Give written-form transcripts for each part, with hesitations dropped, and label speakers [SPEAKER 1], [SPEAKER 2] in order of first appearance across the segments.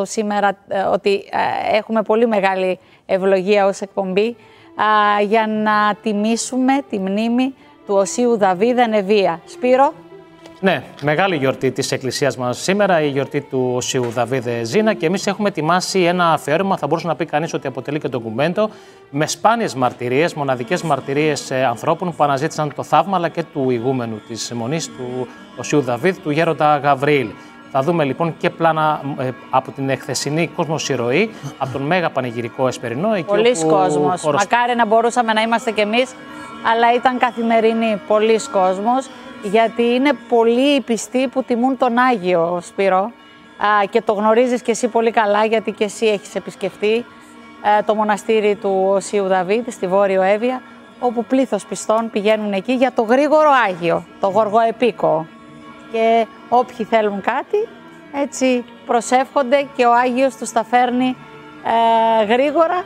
[SPEAKER 1] σήμερα ότι έχουμε πολύ μεγάλη ευλογία ως εκπομπή για να τιμήσουμε τη μνήμη του Οσίου Δαβίδ Ανεβία. Σπύρο.
[SPEAKER 2] Ναι, μεγάλη γιορτή της Εκκλησίας μας σήμερα, η γιορτή του Οσίου Δαβίδ Ζήνα, και εμείς έχουμε ετοιμάσει ένα αφιέρωμα, θα μπορούσε να πει κανείς ότι αποτελεί και ντοκουμέντο, με σπάνιες μαρτυρίες, μοναδικές μαρτυρίες ανθρώπων που αναζήτησαν το θαύμα, αλλά και του ηγούμενου της Μονής του Οσίου Δαβίδ, του γέροντα Γαβριήλ. Θα δούμε λοιπόν και πλάνα από την εχθεσινή κόσμος-ηρωή, από τον μέγα πανηγυρικό Εσπερινό.
[SPEAKER 1] Πολλής κόσμος. Μακάρι να μπορούσαμε να είμαστε κι εμείς, αλλά ήταν καθημερινή. Πολλής κόσμος, γιατί είναι πολλοί οι πιστοί που τιμούν τον Άγιο, Σπύρο. Και το γνωρίζεις κι εσύ πολύ καλά, γιατί κι εσύ έχεις επισκεφτεί το μοναστήρι του Οσίου Δαβίδ στη Βόρειο Εύβοια, όπου πλήθος πιστών πηγαίνουν εκεί για το γρήγορο Άγιο, το Γοργοεπίκο. Και όποιοι θέλουν κάτι, έτσι προσεύχονται και ο Άγιος τους τα φέρνει γρήγορα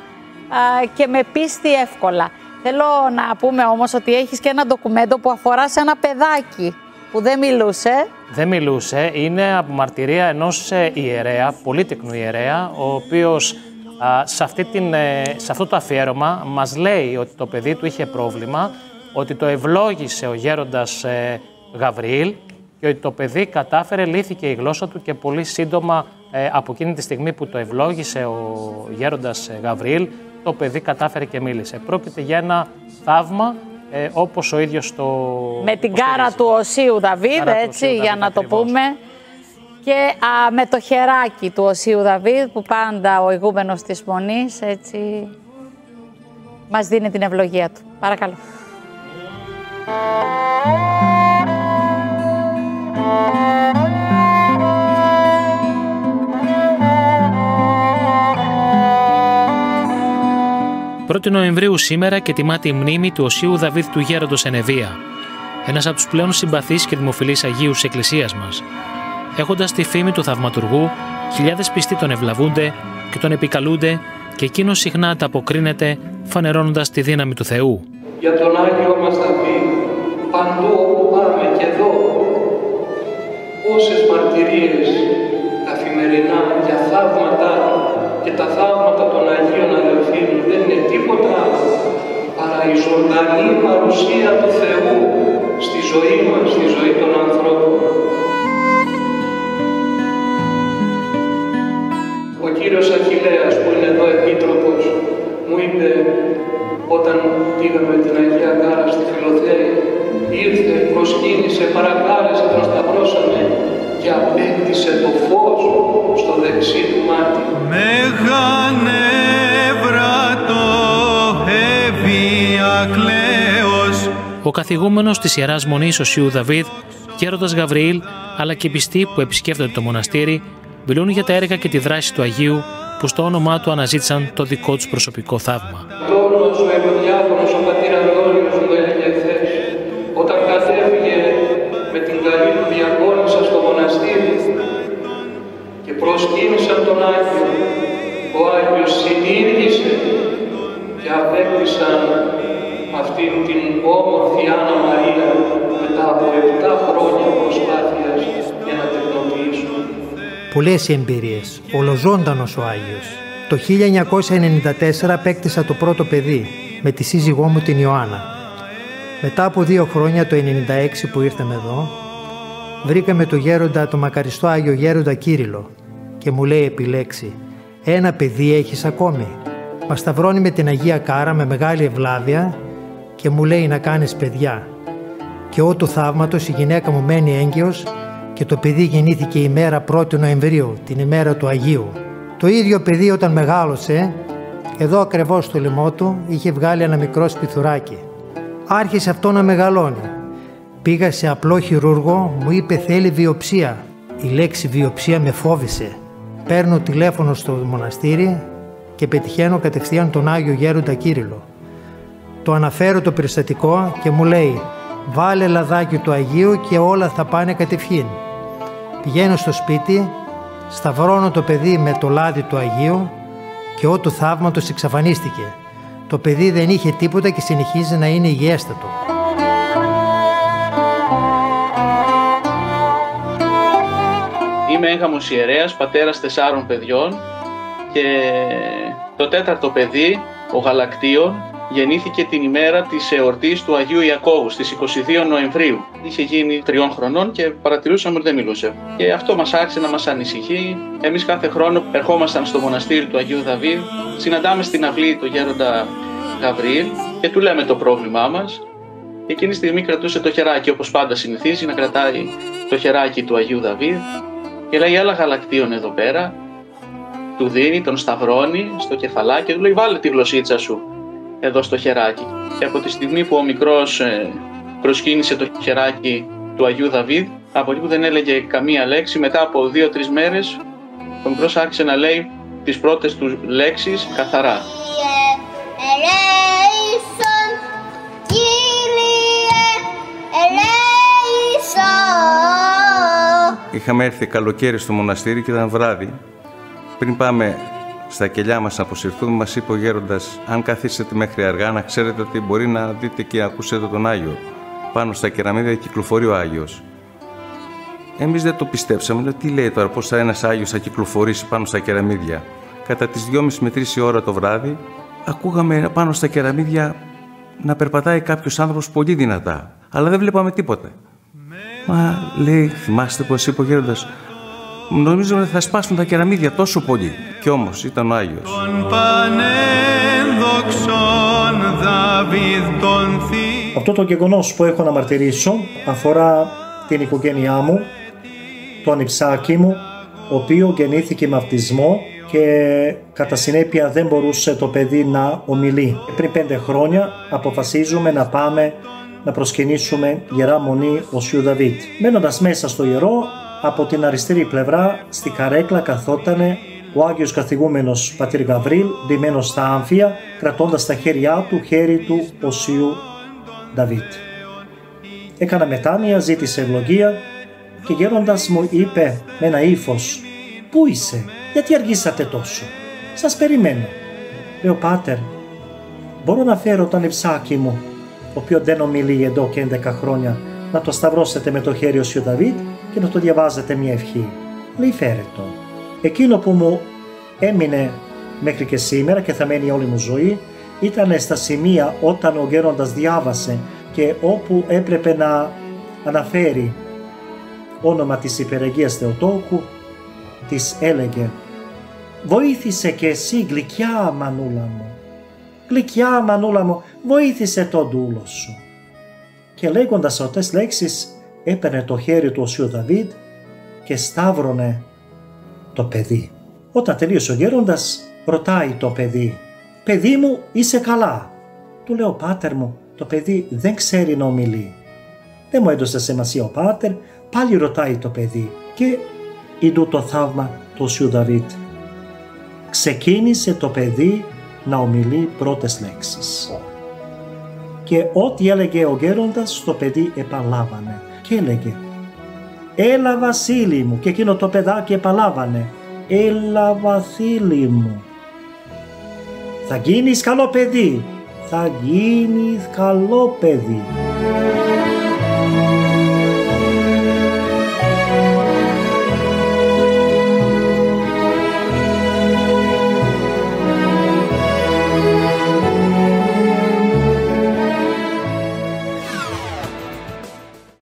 [SPEAKER 1] και με πίστη εύκολα. Θέλω να πούμε όμως ότι έχεις και ένα ντοκουμέντο που αφορά σε ένα παιδάκι που δεν μιλούσε. Δεν μιλούσε, είναι από μαρτυρία ενός ιερέα, πολύτεκνου ιερέα, ο οποίος σε αυτό το αφιέρωμα μας λέει ότι το παιδί του είχε πρόβλημα, ότι το ευλόγησε ο γέροντας Γαβριήλ, και ότι το παιδί κατάφερε, λύθηκε η γλώσσα του και πολύ σύντομα από εκείνη τη στιγμή που το ευλόγησε ο γέροντας Γαβριήλ, το παιδί κατάφερε και μίλησε. Πρόκειται για ένα θαύμα, όπως ο ίδιος το... Με την κάρα του Οσίου Δαβίδ, έτσι, για να το πούμε. Και με το χεράκι του Οσίου Δαβίδ, που πάντα ο ηγούμενος της Μονής, έτσι, μας δίνει την ευλογία του. Παρακαλώ.
[SPEAKER 3] Πρώτη Νοεμβρίου σήμερα και τιμάται η μνήμη του Οσίου Δαβίδ του γέροντος Ενεβία, ένας από τους πλέον συμπαθείς και δημοφιλείς Αγίους της Εκκλησίας μας. Έχοντας τη φήμη του θαυματουργού, χιλιάδες πιστοί τον ευλαβούνται και τον επικαλούνται, και εκείνος συχνά ανταποκρίνεται φανερώνοντας τη δύναμη του Θεού.
[SPEAKER 4] Για τον Άγιο μας Δαβίδ, παντού όπου πάμε και εδώ, πόσες μαρτυρίες καθημερινά για θαύματα και τα θαύματα των Αγίων Αδελφίων δεν είναι τίποτα άλλο παρά η ζωντανή παρουσία του Θεού στη ζωή μας, στη ζωή των ανθρώπων. Ο κύριος Αχιλλέας, που είναι εδώ επίτροπος, μου είπε όταν πήγαμε την Αγία Κάρα στη Φιλοθέα, ήρθε, προσκύνησε, παρακάλεσε, τον σταυρώσανε και απέκτησε το φως στο δεξί του μάτι.
[SPEAKER 3] Ο καθηγούμενος της Ιεράς Μονής Οσίου Δαβίδ, γέροντας Γαβριήλ, αλλά και οι πιστοί που επισκέφτονται το μοναστήρι, μιλούν για τα έργα και τη δράση του Αγίου, που στο όνομά του αναζήτησαν το δικό τους προσωπικό θαύμα.
[SPEAKER 4] Τόνος ο Ευωδιάκονος, ο πατήρ Αντώνιος μου έλεγε χθες, όταν κατέφυγε με την καλή του διακόνισσα στο μοναστήρι και προσκύνησαν τον Άγιο, ο Άγιος συνήργησε και απέκτησαν αυτήν την όμορφη Άννα Μαρία μετά από 7 χρόνια προσπάθειας για να τεκνοποιήσουν.
[SPEAKER 5] Πολλές εμπειρίες, ολοζώντανος ο Άγιος. Το 1994 απέκτησα το πρώτο παιδί με τη σύζυγό μου την Ιωάννα. Μετά από 2 χρόνια, το 1996 που ήρθαμε εδώ, βρήκαμε το γέροντα, το μακαριστό Άγιο Γέροντα Κύριλλο, και μου λέει επιλέξει, ένα παιδί έχεις ακόμη. Μας σταυρώνει με την Αγία Κάρα με μεγάλη ευλάβεια και μου λέει να κάνεις παιδιά. Και ό του θαύματος η γυναίκα μου μένει έγκυος και το παιδί γεννήθηκε η μέρα 1η Νοεμβρίου, την ημέρα του Αγίου. Το ίδιο παιδί όταν μεγάλωσε, εδώ ακριβώς στο λαιμό του είχε βγάλει ένα μικρό σπιθουράκι. Άρχισε αυτό να μεγαλώνει. Πήγα σε απλό χειρούργο, μου είπε θέλει βιοψία. Η λέξη βιοψία με φόβησε. Παίρνω τηλέφωνο στο μοναστήρι και πετυχαίνω κατευθείαν τον Άγιο Γέροντα Κύριλλο. Το αναφέρω το περιστατικό και μου λέει βάλε λαδάκι του Αγίου και όλα θα πάνε κατευχήν. Πηγαίνω στο σπίτι, σταυρώνω το παιδί με το λάδι του Αγίου και ό του θαύματος εξαφανίστηκε. Το παιδί δεν είχε τίποτα και συνεχίζει να είναι υγιέστατο.
[SPEAKER 4] είμαι έγγαμος ιερέας, πατέρας 4 παιδιών και το 4ο παιδί, ο Γαλακτίων, γεννήθηκε την ημέρα της εορτής του Αγίου Ιακώβου στις 22 Νοεμβρίου. Είχε γίνει 3 χρονών και παρατηρούσαμε ότι δεν μιλούσε. Και αυτό μας άρχισε να μας ανησυχεί. Εμείς κάθε χρόνο ερχόμασταν στο μοναστήρι του Αγίου Δαβίδ, συναντάμε στην αυλή τον γέροντα Γαβριήλ και του λέμε το πρόβλημά μας. Εκείνη τη στιγμή κρατούσε το χεράκι, όπως πάντα συνηθίζει να κρατάει το χεράκι του Αγίου Δαβίδ και λέει: έλα Γαλακτίων εδώ πέρα. Του δίνει, τον σταυρώνει στο κεφαλάκι και του λέει: βάλε τη γλωσσίτσα σου εδώ στο χεράκι. Και από τη στιγμή που ο μικρός προσκύνησε το χεράκι του Αγίου Δαβίδ, από εκεί που δεν έλεγε καμία λέξη, μετά από 2-3 μέρες ο μικρός άρχισε να λέει τις πρώτες του λέξεις καθαρά.
[SPEAKER 6] Είχαμε έρθει καλοκαίρι στο μοναστήρι και ήταν βράδυ. Πριν πάμε στα κελιά μας να αποσυρθούμε, μας είπε ο γέροντας: αν καθίσετε μέχρι αργά, να ξέρετε ότι μπορεί να δείτε και να ακούσετε τον Άγιο. Πάνω στα κεραμίδια κυκλοφορεί ο Άγιος. Εμείς δεν το πιστέψαμε. Λέω: τι λέει τώρα, πώς θα ένας Άγιος θα κυκλοφορήσει πάνω στα κεραμίδια? Κατά τις 2:30 με 3 η ώρα το βράδυ, ακούγαμε πάνω στα κεραμίδια να περπατάει κάποιος άνθρωπος πολύ δυνατά. Αλλά δεν βλέπαμε τίποτα. Μα λέει: θυμάστε πως είπε ο γέροντας? Νομίζω ότι θα σπάσουν τα κεραμίδια τόσο πολύ. Κι όμως ήταν ο Άγιος.
[SPEAKER 5] Αυτό το γεγονός που έχω να μαρτυρήσω αφορά την οικογένειά μου, τον Ιψάκη μου, ο οποίο γεννήθηκε με αυτισμό και κατά συνέπεια δεν μπορούσε το παιδί να ομιλεί. Πριν 5 χρόνια αποφασίζουμε να πάμε να προσκυνήσουμε Ιερά Μονή Οσίου Δαβίδ. Μένοντας μέσα στο ιερό, από την αριστερή πλευρά στη καρέκλα καθότανε ο Άγιος Καθηγούμενος πατήρ Γαβρίλ, ντυμένος στα άμφια, κρατώντας στα χέρια του χέρι του Οσίου Δαβίδ. Έκανα μετάνοια, ζήτησε ευλογία και γέροντας μου είπε με ένα ύφος: «Πού είσαι, γιατί αργήσατε τόσο? Σας περιμένω». Λέω: «Πάτερ, μπορώ να φέρω τον Ιψάκη μου, ο οποίο δεν ομιλεί εδώ και 11 χρόνια, να το σταυρώσετε με το χέρι Οσίου Δαβίδ και να το διαβάζετε μια ευχή?» Λέει: «Φέρε το». Εκείνο που μου έμεινε μέχρι και σήμερα και θα μένει όλη μου ζωή ήταν στα σημεία όταν ο γέροντας διάβασε και όπου έπρεπε να αναφέρει όνομα της Υπεραγίας Θεοτόκου, της έλεγε: «Βοήθησε και εσύ, γλυκιά μανούλα μου, γλυκιά μανούλα μου, βοήθησε τον δούλο σου». Και λέγοντας αυτές τις λέξεις έπαιρνε το χέρι του Οσίου Δαβίδ και σταύρωνε το παιδί. Όταν τελείωσε ο γέροντας, ρωτάει το παιδί: «Παιδί μου, είσαι καλά?» Του λέω: «Πάτερ μου, το παιδί δεν ξέρει να ομιλεί». Δεν μου έδωσε σημασία ο πάτερ, πάλι ρωτάει το παιδί και είδου το θαύμα του Οσίου Δαβίδ. Ξεκίνησε το παιδί να ομιλεί πρώτες λέξεις. Και ό,τι έλεγε ο γέροντας, το παιδί επαναλάβανε και έλεγε: «Έλα Βασίλη μου», και εκείνο το παιδάκι επαναλάβανε: «Έλα Βασίλη μου». «Θα γίνεις καλό παιδί, θα γίνεις καλό παιδί».